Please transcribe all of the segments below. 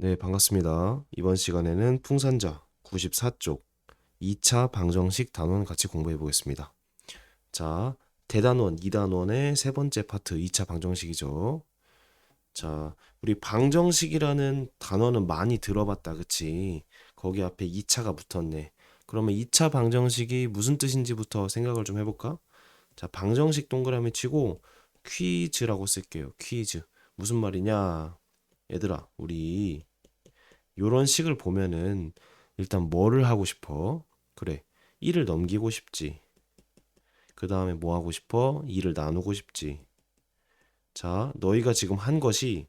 네, 반갑습니다. 이번 시간에는 풍산자 94쪽 2차 방정식 단원 같이 공부해 보겠습니다. 자, 대단원 2단원의 세 번째 파트 2차 방정식이죠. 자, 우리 방정식이라는 단어는 많이 들어봤다, 그치? 거기 앞에 2차가 붙었네. 그러면 2차 방정식이 무슨 뜻인지부터 생각을 좀 해볼까? 자, 방정식 동그라미 치고 퀴즈라고 쓸게요. 퀴즈. 무슨 말이냐? 얘들아, 우리 요런 식을 보면은 일단 뭐를 하고 싶어? 그래. 1을 넘기고 싶지. 그 다음에 뭐 하고 싶어? 2를 나누고 싶지. 자, 너희가 지금 한 것이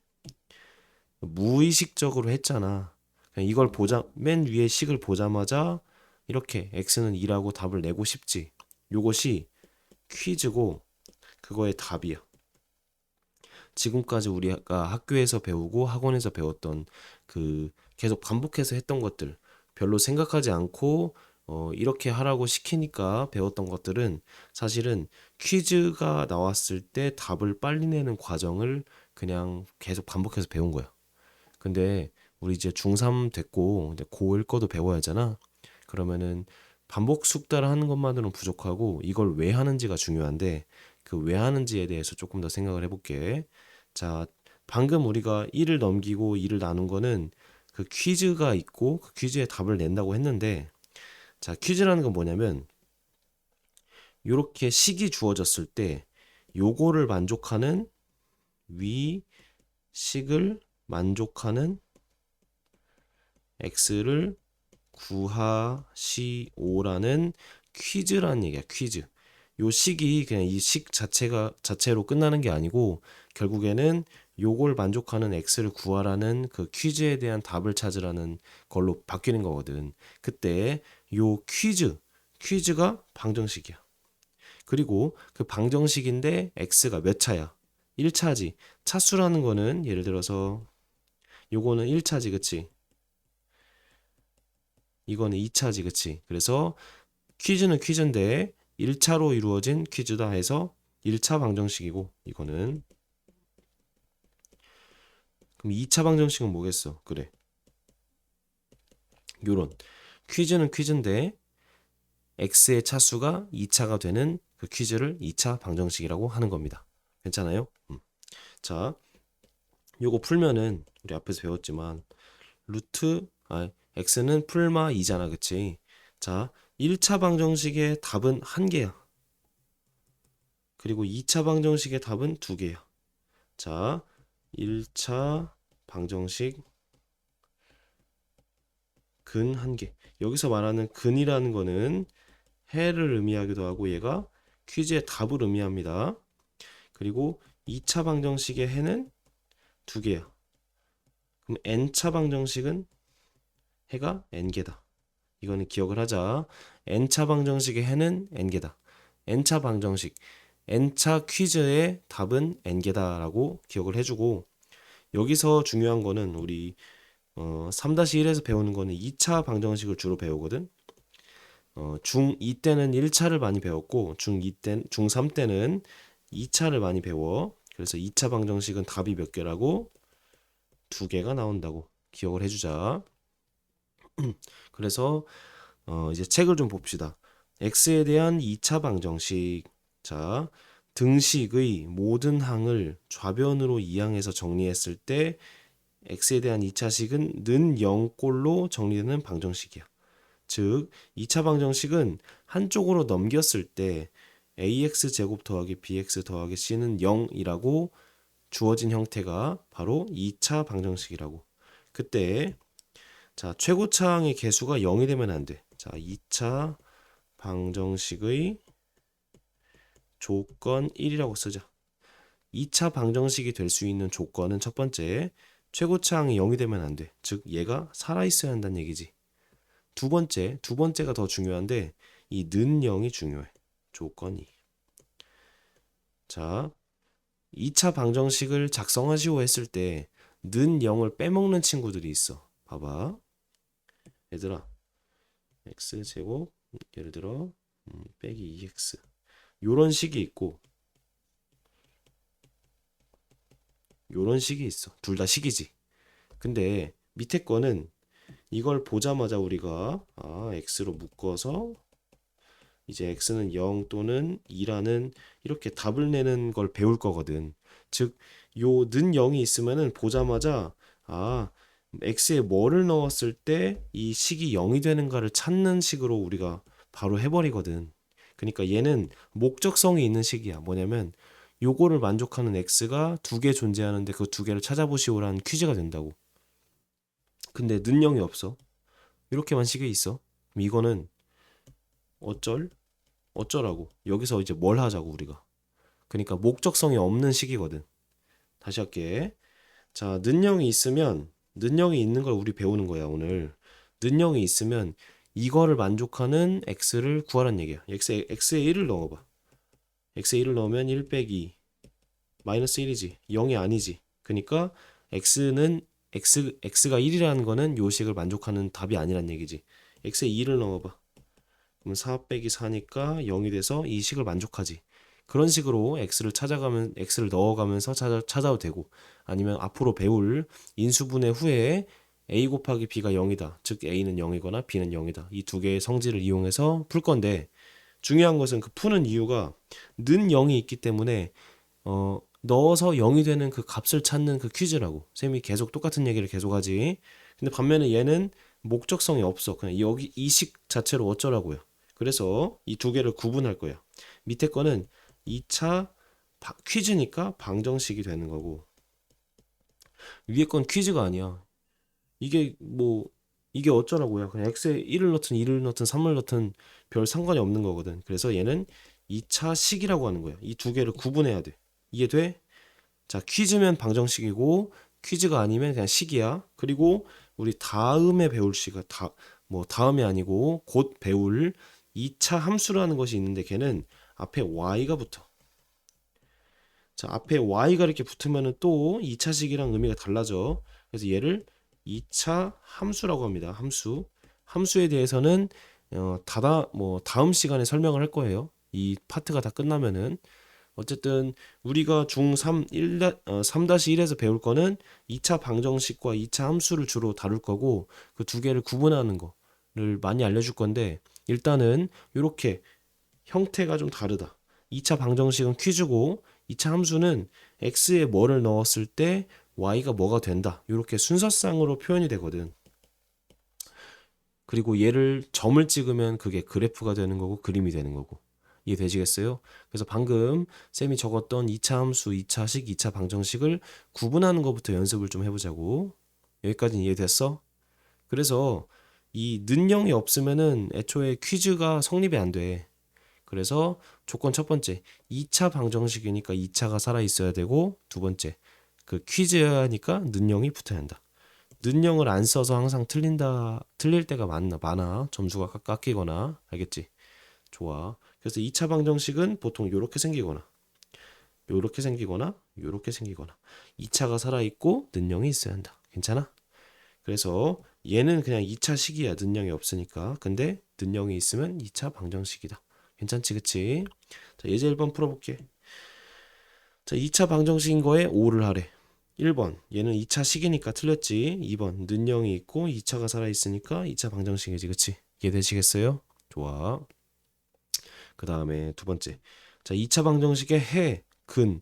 무의식적으로 했잖아. 그냥 이걸 보자, 맨 위에 식을 보자마자 이렇게 x는 2라고 답을 내고 싶지. 요것이 퀴즈고 그거의 답이야. 지금까지 우리가 학교에서 배우고 학원에서 배웠던 그 계속 반복해서 했던 것들 별로 생각하지 않고 이렇게 하라고 시키니까 배웠던 것들은 사실은 퀴즈가 나왔을 때 답을 빨리 내는 과정을 그냥 계속 반복해서 배운 거야. 근데 우리 이제 중3 됐고 이제 고1 거도 배워야 하잖아. 그러면은 반복 숙달을 하는 것만으로는 부족하고 이걸 왜 하는지가 중요한데 그 왜 하는지에 대해서 조금 더 생각을 해볼게. 자, 방금 우리가 1을 넘기고 2를 나눈 거는 그 퀴즈가 있고 그 퀴즈에 답을 낸다고 했는데 자, 퀴즈라는 건 뭐냐면 요렇게 식이 주어졌을 때 요거를 만족하는 위 식을 만족하는 x를 구하시오라는 퀴즈라는 얘기야. 퀴즈. 요 식이 그냥 이 식 자체로 끝나는 게 아니고 결국에는 요걸 만족하는 x를 구하라는 그 퀴즈에 대한 답을 찾으라는 걸로 바뀌는 거거든. 그때 요 퀴즈가 방정식이야. 그리고 그 방정식인데 x가 몇 차야? 1차지. 차수라는 거는 예를 들어서 요거는 1차지, 그치? 이거는 2차지, 그치? 그래서 퀴즈는 퀴즈인데 1차로 이루어진 퀴즈다 해서 1차 방정식이고 이거는 그럼 2차 방정식은 뭐겠어? 그래. 요런 퀴즈는 퀴즈인데 x의 차수가 2차가 되는 그 퀴즈를 2차 방정식이라고 하는 겁니다. 괜찮아요? 자, 요거 풀면은 우리 앞에서 배웠지만 x는 풀마 2잖아, 그치? 자, 1차 방정식의 답은 1개야. 그리고 2차 방정식의 답은 2개야. 자, 1차 방정식 근 1개. 여기서 말하는 근이라는 거는 해를 의미하기도 하고 얘가 퀴즈의 답을 의미합니다. 그리고 2차 방정식의 해는 2개야. 그럼 n차 방정식은 해가 n개다. 이거는 기억을 하자. n차 방정식의 해는 n개다. n차 방정식, n차 퀴즈의 답은 n개다라고 기억을 해주고 여기서 중요한 거는 우리 3-1에서 배우는 거는 2차 방정식을 주로 배우거든. 중2 때는 1차를 많이 배웠고 중3 때는 2차를 많이 배워. 그래서 2차 방정식은 답이 몇 개라고? 2개가 나온다고 기억을 해주자. 그래서 이제 책을 좀 봅시다. x에 대한 2차 방정식. 자, 등식의 모든 항을 좌변으로 이항해서 정리했을 때 x에 대한 2차식은 는 0꼴로 정리되는 방정식이야. 즉 2차 방정식은 한쪽으로 넘겼을 때 ax 제곱 더하기 bx 더하기 c는 0이라고 주어진 형태가 바로 2차 방정식이라고. 그때 자, 최고차항의 개수가 0이 되면 안 돼. 자, 2차 방정식의 조건 1이라고 쓰자. 2차 방정식이 될 수 있는 조건은 첫 번째, 최고차항이 0이 되면 안 돼. 즉 얘가 살아있어야 한다는 얘기지. 두 번째가 더 중요한데 이 는 0이 중요해. 조건이. 자, 2차 방정식을 작성하시오 했을 때 는 0을 빼먹는 친구들이 있어. 봐봐. 얘들아, x제곱 예를 들어 빼기 2x 요런 식이 있고 요런 식이 있어. 둘 다 식이지. 근데 밑에 거는 이걸 보자마자 우리가 x로 묶어서 이제 x는 0 또는 2라는 이렇게 답을 내는 걸 배울 거거든. 즉, 요 는 0이 있으면은 보자마자 아, x에 뭐를 넣었을 때 이 식이 0이 되는가를 찾는 식으로 우리가 바로 해버리거든. 그러니까 얘는 목적성이 있는 식이야. 뭐냐면 요거를 만족하는 x가 두 개 존재하는데 그 두 개를 찾아보시오라는 퀴즈가 된다고. 근데 는 0이 없어. 이렇게만 식이 있어. 그럼 이거는 어쩔? 어쩌라고. 여기서 이제 뭘 하자고 우리가. 그러니까 목적성이 없는 식이거든. 다시 할게. 자, 는영이 있으면 는영이 있는 걸 우리 배우는 거야, 오늘. 는영이 있으면 이거를 만족하는 x를 구하란 얘기야. x에 1을 넣어 봐. x에 1을 넣으면 1 빼기 마이너스 1이지. 0이 아니지. 그러니까 x는 x가 1이라는 거는 요 식을 만족하는 답이 아니란 얘기지. x에 2를 넣어 봐. 그럼 4 빼기 4니까 0이 돼서 이 식을 만족하지. 그런 식으로 x를 넣어가면서 찾아도 되고, 아니면 앞으로 배울 인수분해 후에 a 곱하기 b가 0이다. 즉 a는 0이거나 b는 0이다. 이 두 개의 성질을 이용해서 풀 건데, 중요한 것은 그 푸는 이유가 는 0이 있기 때문에 넣어서 0이 되는 그 값을 찾는 그 퀴즈라고. 쌤이 계속 똑같은 얘기를 계속하지. 근데 반면에 얘는 목적성이 없어. 그냥 여기 이 식 자체로 어쩌라고요. 그래서 이 두 개를 구분할 거야. 밑에 거는 2차 퀴즈니까 방정식이 되는 거고, 위에 건 퀴즈가 아니야. 이게 뭐 이게 어쩌라고요. 그냥 x에 1을 넣든 2를 넣든 3을 넣든 별 상관이 없는 거거든. 그래서 얘는 2차 식이라고 하는 거야. 이 두 개를 구분해야 돼. 이해돼? 자, 퀴즈면 방정식이고 퀴즈가 아니면 그냥 식이야. 그리고 우리 다음에 배울 시가 뭐 다음이 아니고 곧 배울 2차 함수라는 것이 있는데 걔는 앞에 y가 붙어. 자, 앞에 y가 이렇게 붙으면은 또 2차식이랑 의미가 달라져. 그래서 얘를 2차 함수라고 합니다. 함수. 함수에 대해서는 다음 시간에 설명을 할 거예요. 이 파트가 다 끝나면은. 어쨌든 우리가 중3 3-1에서 배울 거는 2차 방정식과 2차 함수를 주로 다룰 거고, 그 두 개를 구분하는 거를 많이 알려줄 건데, 일단은 이렇게 형태가 좀 다르다. 2차 방정식은 퀴즈고 2차 함수는 x에 뭐를 넣었을 때 y가 뭐가 된다. 이렇게 순서상으로 표현이 되거든. 그리고 얘를 점을 찍으면 그게 그래프가 되는 거고 그림이 되는 거고. 이해되시겠어요? 그래서 방금 쌤이 적었던 2차 함수, 2차식, 2차 방정식을 구분하는 것부터 연습을 좀 해보자고. 여기까지는 이해됐어? 그래서 이 는영이 없으면은 애초에 퀴즈가 성립이 안 돼. 그래서 조건 첫 번째, 2차 방정식이니까 2차가 살아 있어야 되고, 두 번째, 그 퀴즈여야하니까 는영이 붙어야 한다. 는영을 안 써서 항상 틀릴 때가 많아. 점수가 깎이거나, 알겠지? 좋아. 그래서 2차 방정식은 보통 요렇게 생기거나, 요렇게 생기거나, 요렇게 생기거나, 2차가 살아 있고 는영이 있어야 한다. 괜찮아? 그래서 얘는 그냥 2차 식이야. 는영이 없으니까. 근데 는영이 있으면 2차 방정식이다. 괜찮지, 그치? 자, 예제 1번 풀어볼게. 자, 2차 방정식인 거에 5를 하래. 1번, 얘는 2차 식이니까 틀렸지. 2번, 는영이 있고 2차가 살아있으니까 2차 방정식이지, 그치? 이해되시겠어요? 좋아. 그 다음에 두 번째. 자, 2차 방정식의 해, 근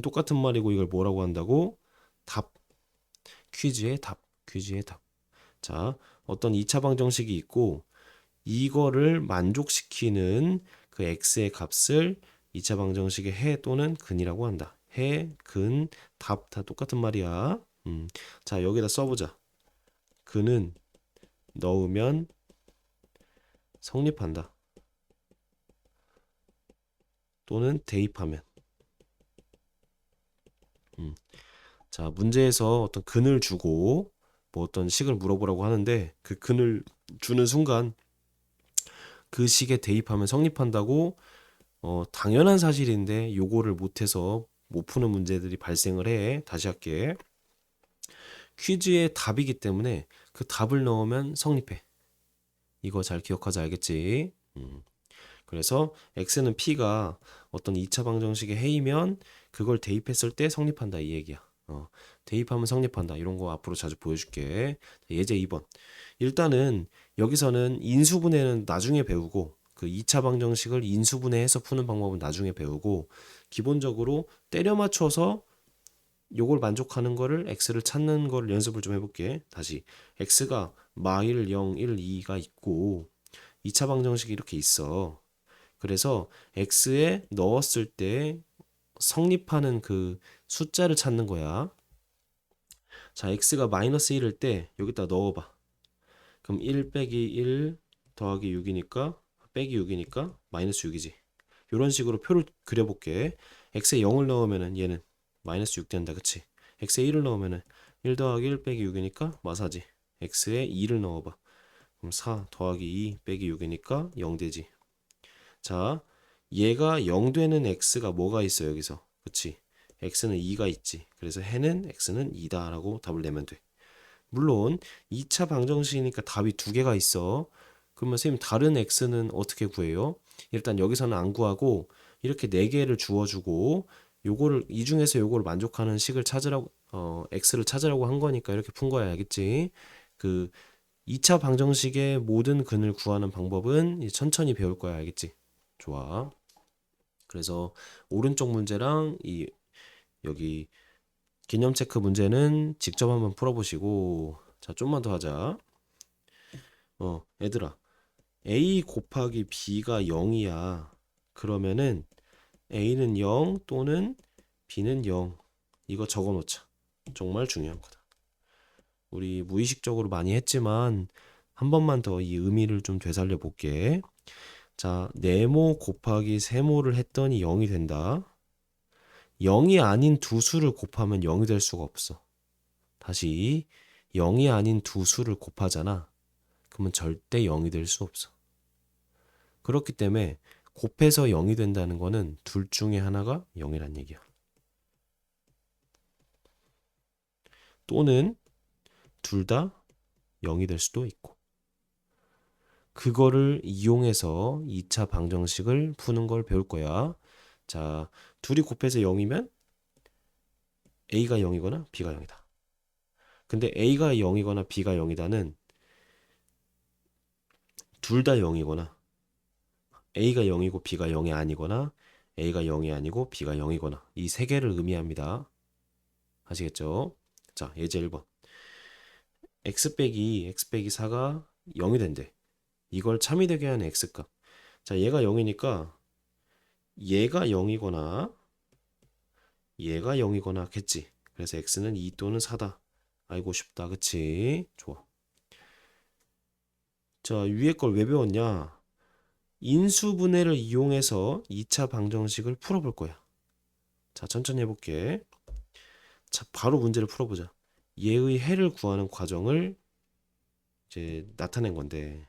똑같은 말이고 이걸 뭐라고 한다고? 답. 퀴즈의 답. 자, 어떤 2차 방정식이 있고 이거를 만족시키는 그 x의 값을 2차 방정식의 해 또는 근이라고 한다. 해, 근, 답 다 똑같은 말이야. 자, 여기다 써보자. 근은 넣으면 성립한다. 또는 대입하면. 음. 자, 문제에서 어떤 근을 주고 뭐 어떤 식을 물어보라고 하는데 그 근을 주는 순간 그 식에 대입하면 성립한다고 당연한 사실인데 요거를 못해서 못 푸는 문제들이 발생을 해. 다시 할게. 퀴즈의 답이기 때문에 그 답을 넣으면 성립해. 이거 잘 기억하자, 알겠지? 그래서 x는 p가 어떤 2차 방정식의 해이면 그걸 대입했을 때 성립한다 이 얘기야. 대입하면 성립한다. 이런 거 앞으로 자주 보여줄게. 예제 2번. 일단은 여기서는 인수분해는 나중에 배우고 그 2차 방정식을 인수분해해서 푸는 방법은 나중에 배우고 기본적으로 때려 맞춰서 요걸 만족하는 거를 x를 찾는 거를 연습을 좀 해볼게. 다시 x가 마1, 0, 1, 2가 있고 2차 방정식이 이렇게 있어. 그래서 x에 넣었을 때 성립하는 그 숫자를 찾는 거야. 자, x가 마이너스 1일 때 여기다 넣어봐. 그럼 1 빼기 1 더하기 6이니까 빼기 6이니까 마이너스 6이지. 이런 식으로 표를 그려볼게. x에 0을 넣으면은 얘는 마이너스 6 된다. 그치? x에 1을 넣으면은 1 더하기 1 빼기 6이니까 마사지. x에 2를 넣어봐. 그럼 4 더하기 2 빼기 6이니까 0 되지. 자, 얘가 0 되는 x가 뭐가 있어 여기서? 그치? x는 2가 있지. 그래서 해는 x는 2다 라고 답을 내면 돼. 물론 2차 방정식이니까 답이 두 개가 있어. 그러면 선생님 다른 x는 어떻게 구해요? 일단 여기서는 안 구하고 이렇게 네 개를 주어주고 요거를 이 중에서 요거를 만족하는 식을 찾으라고 x를 찾으라고 한 거니까 이렇게 푼 거야. 알겠지? 그 2차 방정식의 모든 근을 구하는 방법은 이제 천천히 배울 거야. 알겠지? 좋아. 그래서 오른쪽 문제랑 이 여기 개념 체크 문제는 직접 한번 풀어보시고 자 좀만 더 하자. 얘들아 a 곱하기 b가 0이야. 그러면은 a는 0 또는 b는 0 이거 적어 놓자. 정말 중요한 거다. 우리 무의식적으로 많이 했지만 한 번만 더 이 의미를 좀 되살려 볼게. 자, 네모 곱하기 세모를 했더니 0이 된다. 0이 아닌 두 수를 곱하면 0이 될 수가 없어. 다시 0이 아닌 두 수를 곱하잖아. 그러면 절대 0이 될 수 없어. 그렇기 때문에 곱해서 0이 된다는 거는 둘 중에 하나가 0이란 얘기야. 또는 둘 다 0이 될 수도 있고. 그거를 이용해서 2차 방정식을 푸는 걸 배울 거야. 자, 둘이 곱해서 0이면 A가 0이거나 B가 0이다. 근데 A가 0이거나 B가 0이다는 둘 다 0이거나 A가 0이고 B가 0이 아니거나 A가 0이 아니고 B가 0이거나 이 세 개를 의미합니다. 아시겠죠? 자, 예제 1번. x 빼기 4가 0이 된대. 이걸 참이 되게 하는 x값. 자, 얘가 0이니까 얘가 0이거나 얘가 0이거나 겠지. 그래서 x는 2 또는 4다. 알고 싶다. 그치? 좋아. 자, 위에 걸 왜 배웠냐? 인수분해를 이용해서 2차 방정식을 풀어볼 거야. 자, 천천히 해볼게. 자, 바로 문제를 풀어보자. 얘의 해를 구하는 과정을 이제 나타낸 건데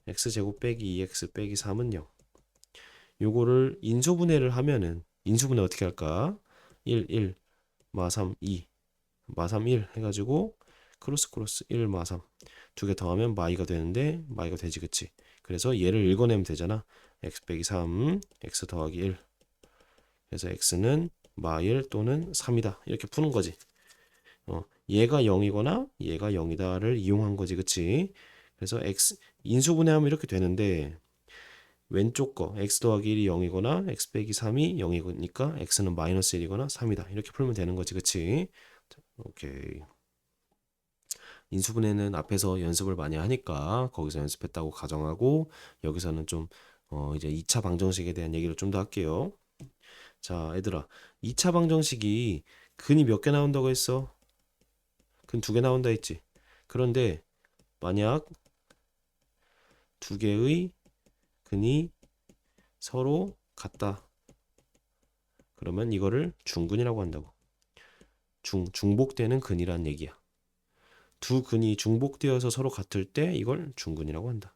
x제곱 빼기 2x 빼기 3은 0. 요거를 인수분해를 하면은 인수분해 어떻게 할까? 1, 1, 마 3, 2, 마 3, 1 해가지고 크로스 1, 마 3 두 개 더하면 마이가 되는데 마이가 되지 그치? 그래서 얘를 읽어내면 되잖아. x 빼기 3, x 더하기 1 그래서 x는 마 1 또는 3이다 이렇게 푸는 거지. 얘가 0이거나 얘가 0이다를 이용한 거지 그치? 그래서 x 인수분해하면 이렇게 되는데 왼쪽 거 x 더하기 1이 0이거나 x 빼기 3이 0이니까 x는 마이너스 1이거나 3이다 이렇게 풀면 되는 거지 그치? 자, 오케이. 인수분해는 앞에서 연습을 많이 하니까 거기서 연습했다고 가정하고 여기서는 좀 이제 2차 방정식에 대한 얘기를 좀 더 할게요. 자, 얘들아 2차 방정식이 근이 몇 개 나온다고 했어? 근 두 개 나온다 했지. 그런데 만약 두 개의 근이 서로 같다. 그러면 이거를 중근이라고 한다고. 중복되는 근이란 얘기야. 두 근이 중복되어서 서로 같을 때 이걸 중근이라고 한다.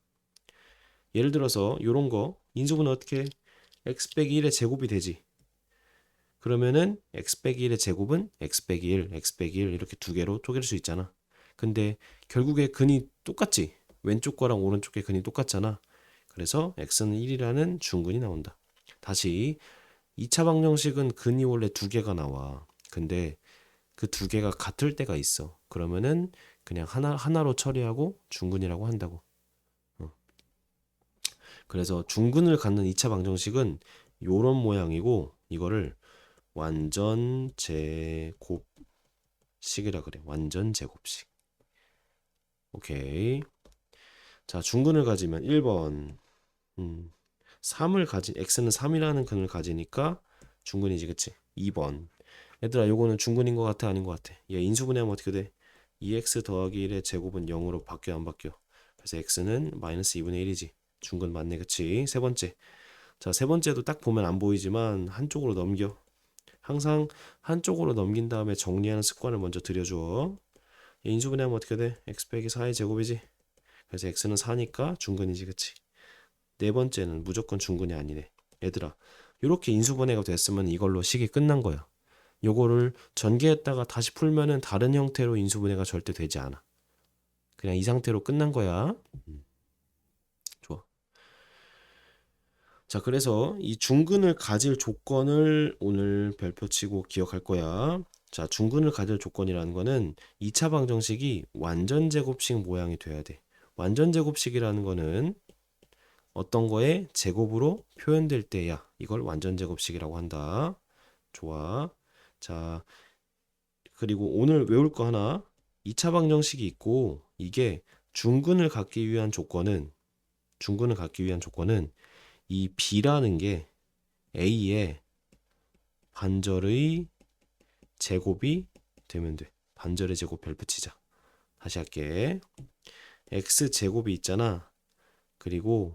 예를 들어서 이런 거 인수분해 어떻게 해? x 빼기 1의 제곱이 되지. 그러면은 x 빼기 1의 제곱은 x 빼기 1, x 빼기 1 이렇게 두 개로 쪼갤 수 있잖아. 근데 결국에 근이 똑같지. 왼쪽 거랑 오른쪽 의 근이 똑같잖아. 그래서 x는 1이라는 중근이 나온다. 다시 2차 방정식은 근이 원래 두 개가 나와. 근데 그 두 개가 같을 때가 있어. 그러면은 그냥 하나로 처리하고 중근이라고 한다고. 어. 그래서 중근을 갖는 2차 방정식은 요런 모양이고 이거를 완전 제곱식이라 그래. 완전 제곱식. 오케이. 자, 중근을 가지면 1번 3을 가진 x는 3이라는 근을 가지니까 중근이지, 그치? 2번 얘들아, 요거는 중근인 것 같아, 아닌 것 같아? 얘 인수분해하면 어떻게 돼? 2x 더하기 1의 제곱은 0으로 바뀌어, 안 바뀌어? 그래서 x는 마이너스 2분의 1이지. 중근 맞네, 그치? 세 번째. 자, 세 번째도 딱 보면 안 보이지만 한쪽으로 넘겨. 항상 한쪽으로 넘긴 다음에 정리하는 습관을 먼저 들여줘. 얘 인수분해하면 어떻게 돼? x 빼기 4의 제곱이지. 그래서 x는 4니까 중근이지, 그치? 네 번째는 무조건 중근이 아니네. 얘들아, 이렇게 인수분해가 됐으면 이걸로 식이 끝난 거야. 요거를 전개했다가 다시 풀면은 다른 형태로 인수분해가 절대 되지 않아. 그냥 이 상태로 끝난 거야. 좋아. 자, 그래서 이 중근을 가질 조건을 오늘 별표치고 기억할 거야. 자, 중근을 가질 조건이라는 거는 2차 방정식이 완전 제곱식 모양이 돼야 돼. 완전 제곱식이라는 거는 어떤 거에 제곱으로 표현될 때야 이걸 완전 제곱식이라고 한다. 좋아. 자, 그리고 오늘 외울 거 하나. 2차 방정식이 있고 이게 중근을 갖기 위한 조건은 이 b라는 게 a의 반절의 제곱이 되면 돼. 반절의 제곱 별 붙이자. 다시 할게. x 제곱이 있잖아. 그리고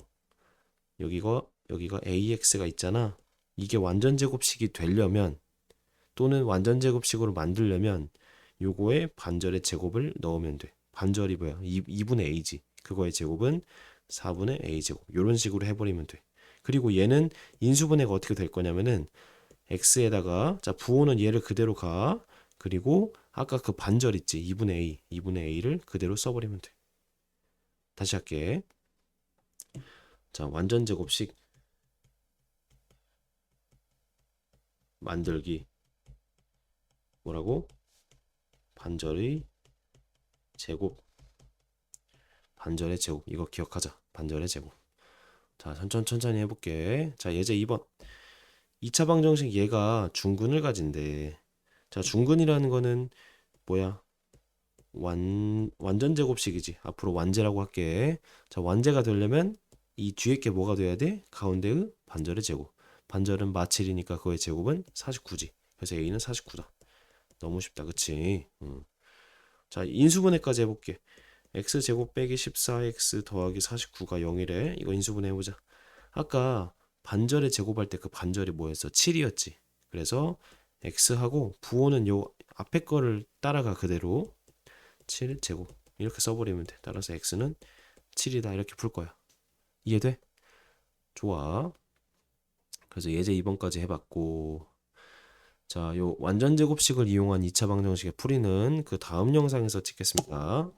여기가 ax가 있잖아. 이게 완전 제곱식이 되려면 또는 완전 제곱식으로 만들려면 요거에 반절의 제곱을 넣으면 돼. 반절이 뭐야? 2분의 a지. 그거의 제곱은 4분의 a 제곱. 이런 식으로 해버리면 돼. 그리고 얘는 인수분해가 어떻게 될 거냐면은 x에다가 자 부호는 얘를 그대로 가. 그리고 아까 그 반절 있지. 2분의 a를 그대로 써버리면 돼. 다시 할게. 자, 완전 제곱식 만들기. 뭐라고? 반절의 제곱. 반절의 제곱. 이거 기억하자. 반절의 제곱. 자, 천천히 해볼게. 자, 예제 2번. 2차 방정식 얘가 중근을 가진대. 자, 중근이라는 거는 뭐야? 완전 제곱식이지. 앞으로 완제라고 할게. 자, 완제가 되려면 이 뒤에 게 뭐가 돼야 돼? 가운데의 반절의 제곱. 반절은 마칠이니까 그거의 제곱은 49지. 그래서 a는 49다. 너무 쉽다, 그치? 자, 인수분해까지 해볼게. x제곱 빼기 14x 더하기 49가 0이래. 이거 인수분해 해보자. 아까 반절에 제곱할 때 그 반절이 뭐였어? 7이었지. 그래서 x하고 부호는 요 앞에 거를 따라가 그대로 7제곱 이렇게 써버리면 돼. 따라서 x는 7이다 이렇게 풀 거야. 이해돼? 좋아. 그래서 예제 2번까지 해봤고 자, 요 완전 제곱식을 이용한 2차 방정식의 풀이는 그 다음 영상에서 찍겠습니다.